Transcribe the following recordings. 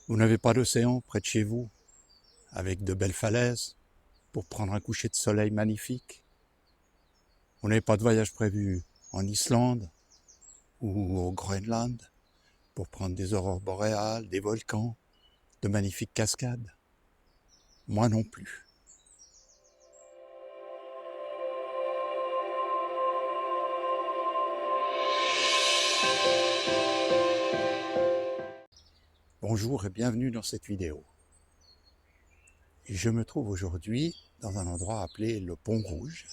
Vous n'avez pas d'océan près de chez vous, avec de belles falaises, pour prendre un coucher de soleil magnifique. Vous n'avez pas de voyage prévu en Islande ou au Groenland, pour prendre des aurores boréales, des volcans, de magnifiques cascades. Moi non plus. Bonjour et bienvenue dans cette vidéo. Et je me trouve aujourd'hui dans un endroit appelé le Pont Rouge,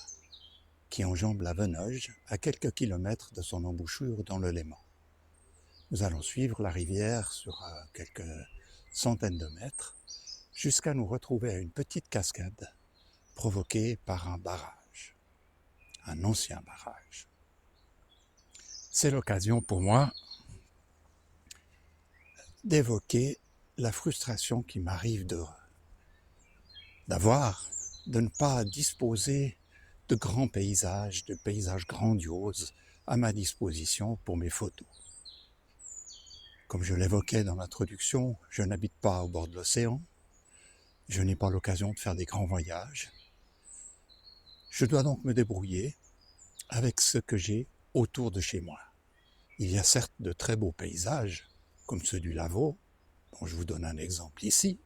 qui enjambe la Venoge à quelques kilomètres de son embouchure dans le Léman. Nous allons suivre la rivière sur quelques centaines de mètres jusqu'à nous retrouver à une petite cascade provoquée par un barrage, un ancien barrage. C'est l'occasion pour moi d'évoquer la frustration qui m'arrive d'avoir, de ne pas disposer de grands paysages, de paysages grandioses à ma disposition pour mes photos. Comme je l'évoquais dans l'introduction, je n'habite pas au bord de l'océan, je n'ai pas l'occasion de faire des grands voyages. Je dois donc me débrouiller avec ce que j'ai autour de chez moi. Il y a certes de très beaux paysages, comme ceux du Lavaux, dont je vous donne un exemple ici.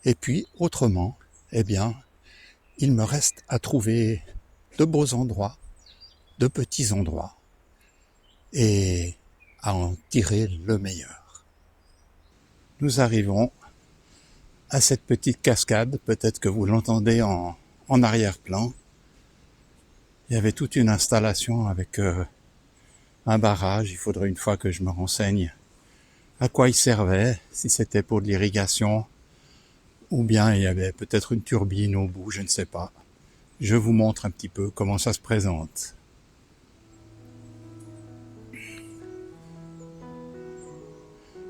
Et puis, autrement, eh bien, il me reste à trouver de beaux endroits, de petits endroits, et à en tirer le meilleur. Nous arrivons à cette petite cascade, peut-être que vous l'entendez en arrière-plan. Il y avait toute une installation avec un barrage. Il faudrait une fois que je me renseigne à quoi il servait, si c'était pour de l'irrigation, ou bien il y avait peut-être une turbine au bout, je ne sais pas. Je vous montre un petit peu comment ça se présente.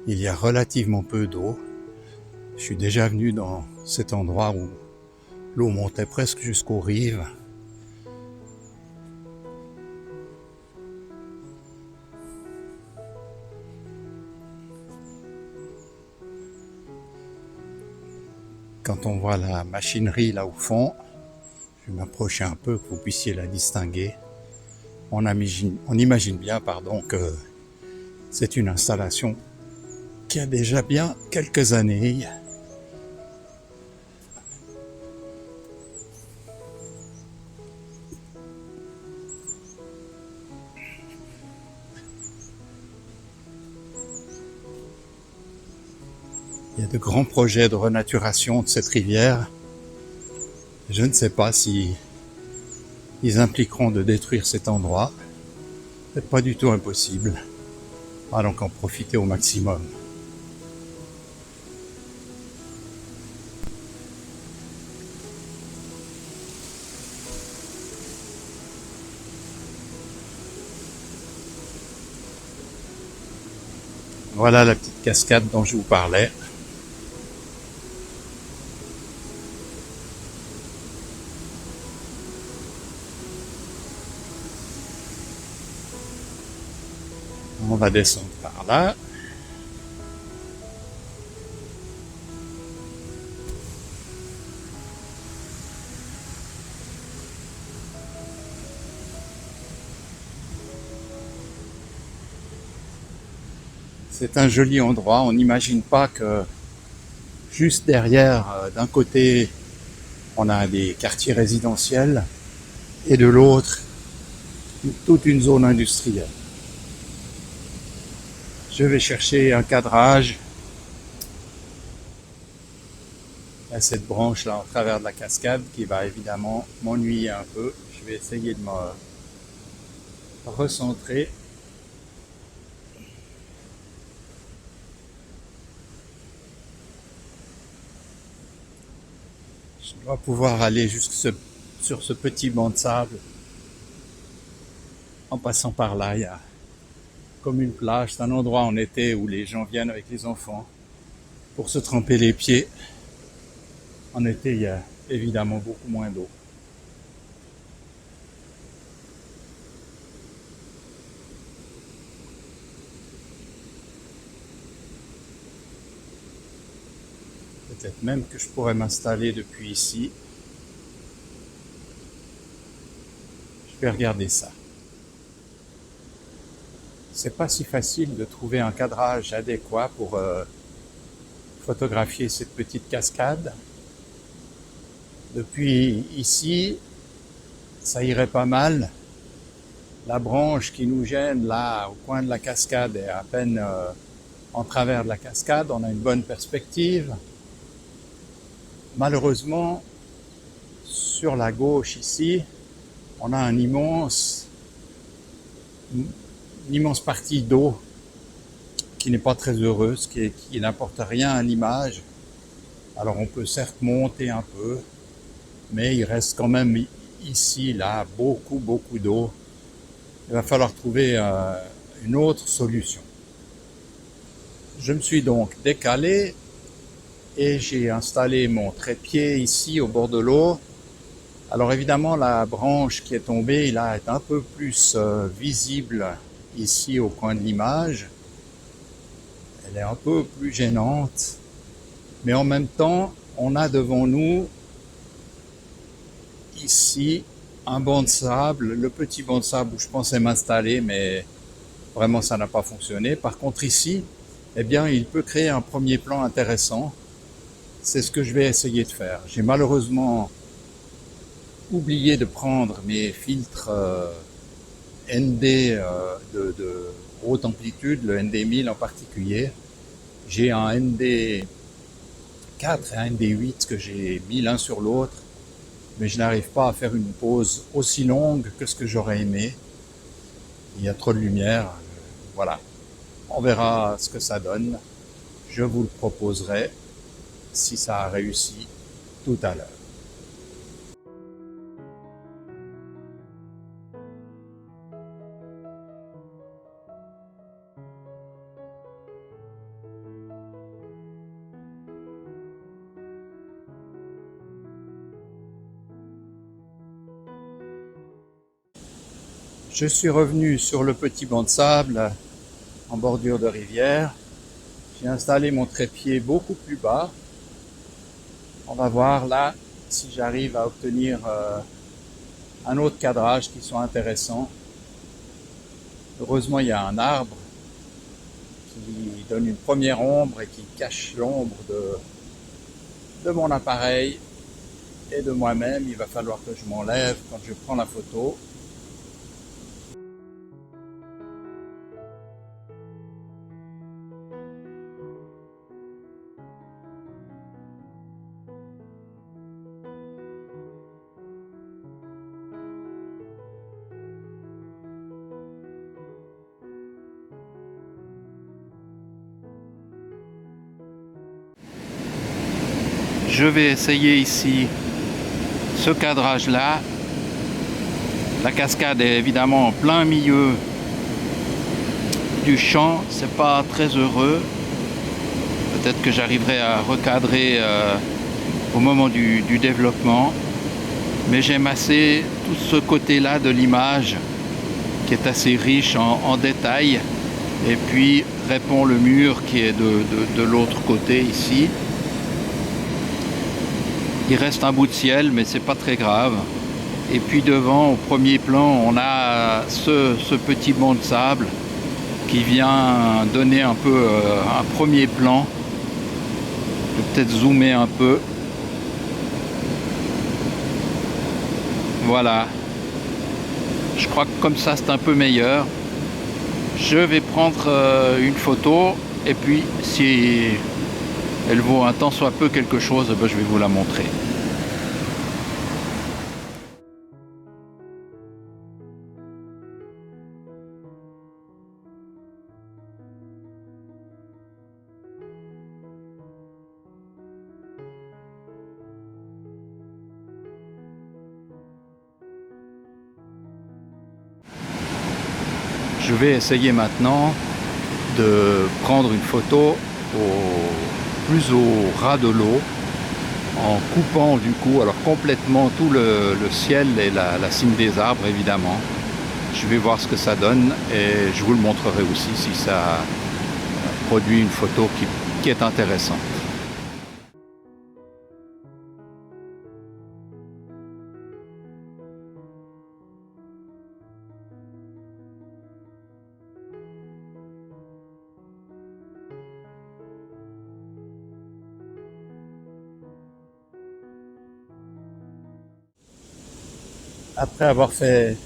Il y a relativement peu d'eau. Je suis déjà venu dans cet endroit où l'eau montait presque jusqu'aux rives. Quand on voit la machinerie là au fond, je vais m'approcher un peu que vous puissiez la distinguer. On imagine bien que c'est une installation qui a déjà bien quelques années. Il y a de grands projets de renaturation de cette rivière. Je ne sais pas si ils impliqueront de détruire cet endroit. C'est pas du tout impossible. On va donc en profiter au maximum. Voilà la petite cascade dont je vous parlais. On va descendre par là. C'est un joli endroit. On n'imagine pas que juste derrière, d'un côté, on a des quartiers résidentiels et de l'autre, toute une zone industrielle. Je vais chercher un cadrage à cette branche là en travers de la cascade qui va évidemment m'ennuyer un peu. Je vais essayer de me recentrer. Je dois pouvoir aller sur ce petit banc de sable. En passant par là, il y a comme une plage. C'est un endroit en été où les gens viennent avec les enfants pour se tremper les pieds. En été, il y a évidemment beaucoup moins d'eau. Peut-être même que je pourrais m'installer depuis ici. Je vais regarder ça. C'est pas si facile de trouver un cadrage adéquat pour photographier cette petite cascade. Depuis ici, ça irait pas mal. La branche qui nous gêne là au coin de la cascade est à peine en travers de la cascade. On a une bonne perspective. Malheureusement, sur la gauche ici, on a une immense partie d'eau qui n'est pas très heureuse, qui n'apporte rien à l'image. Alors on peut certes monter un peu, mais il reste quand même ici, là, beaucoup d'eau. Il va falloir trouver une autre solution. Je me suis donc décalé et j'ai installé mon trépied ici au bord de l'eau. Alors évidemment, la branche qui est tombée là est un peu plus visible ici au coin de l'image. Elle est un peu plus gênante, mais en même temps, on a devant nous ici un banc de sable, le petit banc de sable où je pensais m'installer, mais vraiment ça n'a pas fonctionné. Par contre ici, eh bien, il peut créer un premier plan intéressant. C'est ce que je vais essayer de faire. J'ai malheureusement oublié de prendre mes filtres ND de haute amplitude, le ND1000 en particulier. J'ai un ND4 et un ND8 que j'ai mis l'un sur l'autre, mais je n'arrive pas à faire une pause aussi longue que ce que j'aurais aimé. Il y a trop de lumière. Voilà. On verra ce que ça donne. Je vous le proposerai si ça a réussi tout à l'heure. Je suis revenu sur le petit banc de sable en bordure de rivière. J'ai installé mon trépied beaucoup plus bas. On va voir là si j'arrive à obtenir un autre cadrage qui soit intéressant. Heureusement, il y a un arbre qui donne une première ombre et qui cache l'ombre de mon appareil et de moi-même. Il va falloir que je m'enlève quand je prends la photo. Je vais essayer ici ce cadrage-là. La cascade est évidemment en plein milieu du champ, c'est pas très heureux. Peut-être que j'arriverai à recadrer au moment du développement. Mais j'aime assez tout ce côté-là de l'image qui est assez riche en détails. Et puis répond le mur qui est de l'autre côté ici. Il reste un bout de ciel, mais c'est pas très grave. Et puis devant, au premier plan, on a ce petit banc de sable qui vient donner un peu un premier plan. Je vais peut-être zoomer un peu. Voilà. Je crois que comme ça, c'est un peu meilleur. Je vais prendre une photo et puis si elle vaut un tant soit peu quelque chose, ben, je vais vous la montrer. Je vais essayer maintenant de prendre une photo plus au ras de l'eau, en coupant du coup alors complètement tout le ciel et la cime des arbres évidemment. Je vais voir ce que ça donne et je vous le montrerai aussi si ça produit une photo qui est intéressante. Après avoir fait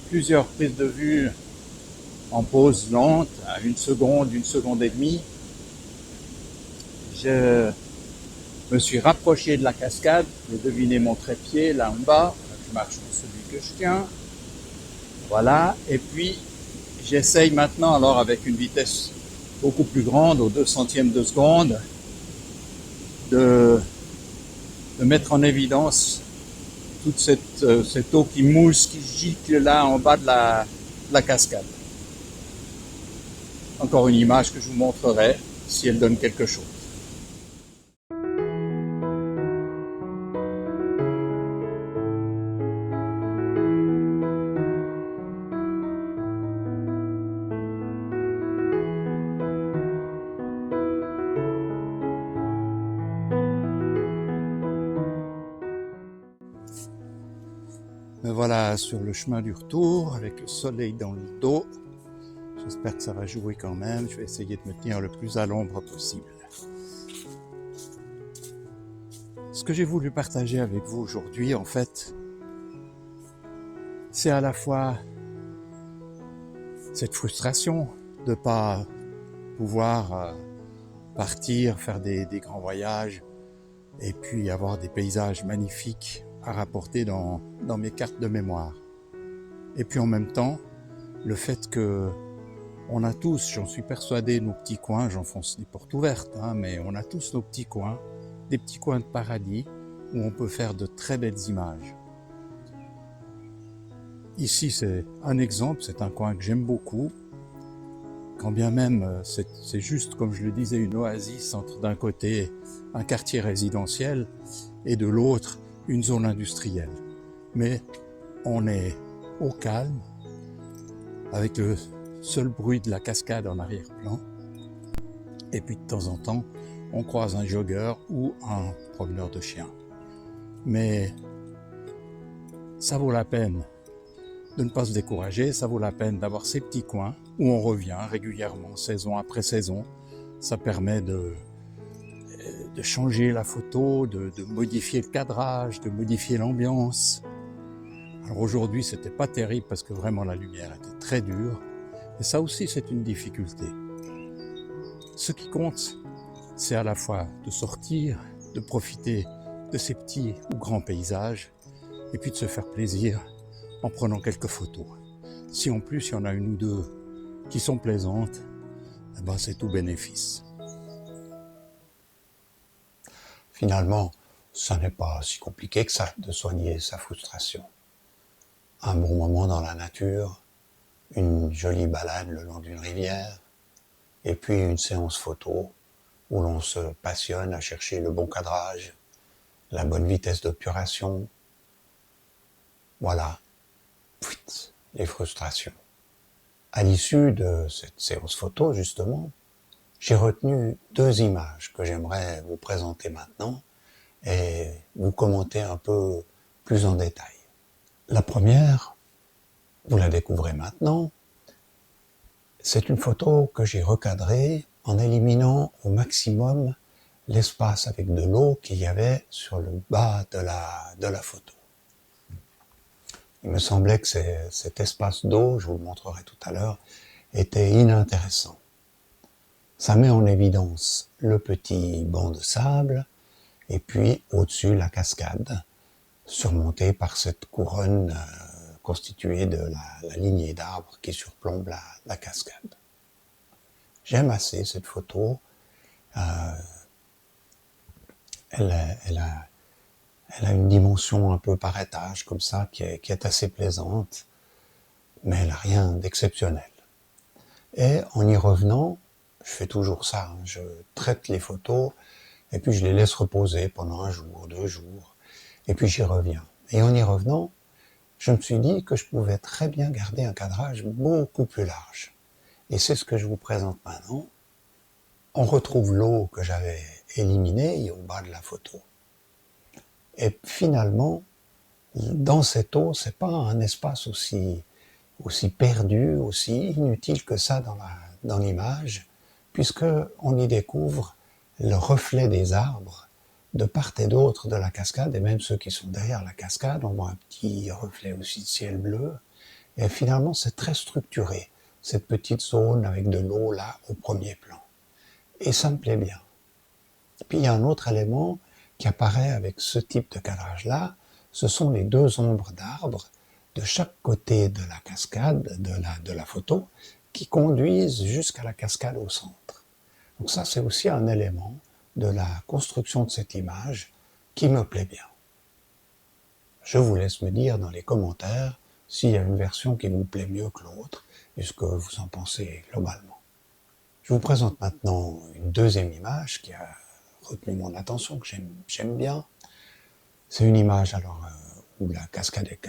plusieurs prises de vue en pause lente, à 1 seconde, 1 seconde et demie, je me suis rapproché de la cascade. J'ai deviné mon trépied là en bas. Je marche sur celui que je tiens. Voilà. Et puis, j'essaye maintenant, alors avec une vitesse beaucoup plus grande, au 2/100 de seconde, de mettre en évidence toute cette eau qui mousse, qui gicle là en bas de la cascade. Encore une image que je vous montrerai si elle donne quelque chose. Me voilà sur le chemin du retour avec le soleil dans le dos. J'espère que ça va jouer quand même. Je vais essayer de me tenir le plus à l'ombre possible. Ce que j'ai voulu partager avec vous aujourd'hui, en fait, c'est à la fois cette frustration de ne pas pouvoir partir, faire des grands voyages et puis avoir des paysages magnifiques à rapporter dans mes cartes de mémoire. Et puis en même temps, le fait que on a tous, j'en suis persuadé, nos petits coins, j'enfonce les portes ouvertes, mais on a tous nos petits coins, des petits coins de paradis où on peut faire de très belles images. Ici, c'est un exemple, c'est un coin que j'aime beaucoup, quand bien même c'est juste, comme je le disais, une oasis entre d'un côté un quartier résidentiel et de l'autre une zone industrielle. Mais on est au calme, avec le seul bruit de la cascade en arrière-plan. Et puis de temps en temps, on croise un jogger ou un promeneur de chiens. Mais ça vaut la peine de ne pas se décourager, ça vaut la peine d'avoir ces petits coins où on revient régulièrement, saison après saison. Ça permet de changer la photo, de modifier le cadrage, de modifier l'ambiance. Alors aujourd'hui, c'était pas terrible parce que vraiment la lumière était très dure. Et ça aussi, c'est une difficulté. Ce qui compte, c'est à la fois de sortir, de profiter de ces petits ou grands paysages, et puis de se faire plaisir en prenant quelques photos. Si en plus il y en a une ou deux qui sont plaisantes, eh ben c'est tout bénéfice. Finalement, ça n'est pas si compliqué que ça de soigner sa frustration. Un bon moment dans la nature, une jolie balade le long d'une rivière, et puis une séance photo où l'on se passionne à chercher le bon cadrage, la bonne vitesse d'obturation. Voilà, les frustrations. À l'issue de cette séance photo, justement, j'ai retenu 2 images que j'aimerais vous présenter maintenant et vous commenter un peu plus en détail. La première, vous la découvrez maintenant, c'est une photo que j'ai recadrée en éliminant au maximum l'espace avec de l'eau qu'il y avait sur le bas de la photo. Il me semblait que cet espace d'eau, je vous le montrerai tout à l'heure, était inintéressant. Ça met en évidence le petit banc de sable et puis au-dessus la cascade, surmontée par cette couronne constituée de la lignée d'arbres qui surplombe la cascade. J'aime assez cette photo. Elle a une dimension un peu par étage comme ça qui est assez plaisante, mais elle n'a rien d'exceptionnel. Et en y revenant, je fais toujours ça, hein, je traite les photos et puis je les laisse reposer pendant 1 jour, 2 jours, et puis j'y reviens. Et en y revenant, je me suis dit que je pouvais très bien garder un cadrage beaucoup plus large. Et c'est ce que je vous présente maintenant. On retrouve l'eau que j'avais éliminée au bas de la photo. Et finalement, dans cette eau, c'est pas un espace aussi perdu, aussi inutile que ça dans l'image, puisque on y découvre le reflet des arbres de part et d'autre de la cascade, et même ceux qui sont derrière la cascade, on voit un petit reflet aussi de ciel bleu, et finalement c'est très structuré, cette petite zone avec de l'eau là au premier plan. Et ça me plaît bien. Puis il y a un autre élément qui apparaît avec ce type de cadrage-là, ce sont les deux ombres d'arbres de chaque côté de la cascade, de la photo, qui conduisent jusqu'à la cascade au centre. Donc ça, c'est aussi un élément de la construction de cette image qui me plaît bien. Je vous laisse me dire dans les commentaires s'il y a une version qui vous plaît mieux que l'autre et ce que vous en pensez globalement. Je vous présente maintenant une deuxième image qui a retenu mon attention, que j'aime bien. C'est une image où la cascade est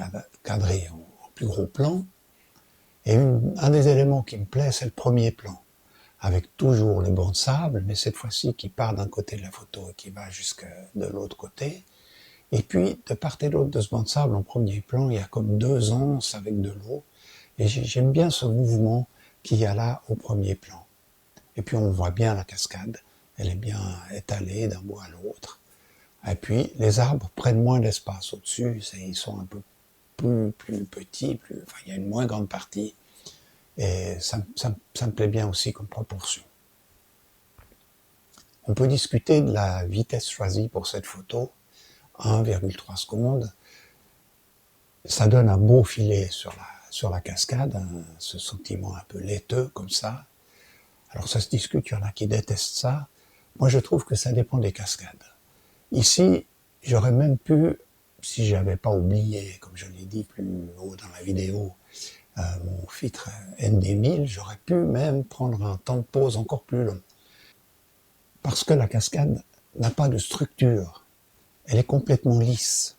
cadrée en plus gros plan. Et un des éléments qui me plaît, c'est le premier plan, avec toujours le banc de sable, mais cette fois-ci qui part d'un côté de la photo et qui va jusque de l'autre côté. Et puis, de part et d'autre de ce banc de sable, en premier plan, il y a comme deux anses avec de l'eau. Et j'aime bien ce mouvement qu'il y a là au premier plan. Et puis on voit bien la cascade, elle est bien étalée d'un bout à l'autre. Et puis les arbres prennent moins d'espace au-dessus, ils sont un peu plus petits, enfin il y a une moins grande partie. Et ça me plaît bien aussi comme proportion. On peut discuter de la vitesse choisie pour cette photo, 1,3 secondes. Ça donne un beau filet sur la cascade, ce sentiment un peu laiteux comme ça. Alors ça se discute, il y en a qui détestent ça. Moi je trouve que ça dépend des cascades. Ici, j'aurais même pu, si j'avais pas oublié, comme je l'ai dit plus haut dans la vidéo, mon filtre ND1000, j'aurais pu même prendre un temps de pause encore plus long. Parce que la cascade n'a pas de structure. Elle est complètement lisse.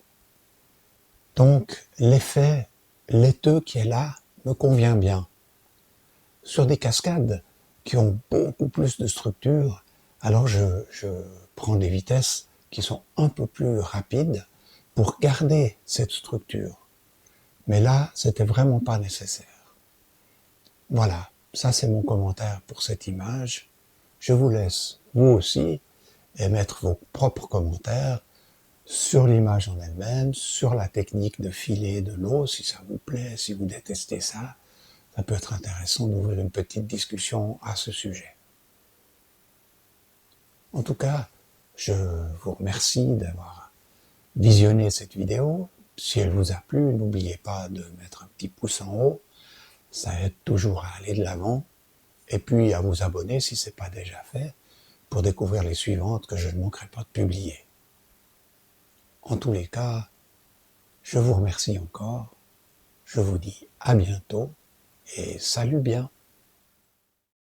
Donc l'effet laiteux qui est là me convient bien. Sur des cascades qui ont beaucoup plus de structure, alors je prends des vitesses qui sont un peu plus rapides pour garder cette structure. Mais là, c'était vraiment pas nécessaire. Voilà, ça c'est mon commentaire pour cette image. Je vous laisse, vous aussi, émettre vos propres commentaires sur l'image en elle-même, sur la technique de filer de l'eau, si ça vous plaît, si vous détestez ça. Ça peut être intéressant d'ouvrir une petite discussion à ce sujet. En tout cas, je vous remercie d'avoir visionné cette vidéo. Si elle vous a plu, n'oubliez pas de mettre un petit pouce en haut. Ça aide toujours à aller de l'avant. Et puis à vous abonner si ce n'est pas déjà fait pour découvrir les suivantes que je ne manquerai pas de publier. En tous les cas, je vous remercie encore. Je vous dis à bientôt et salut bien.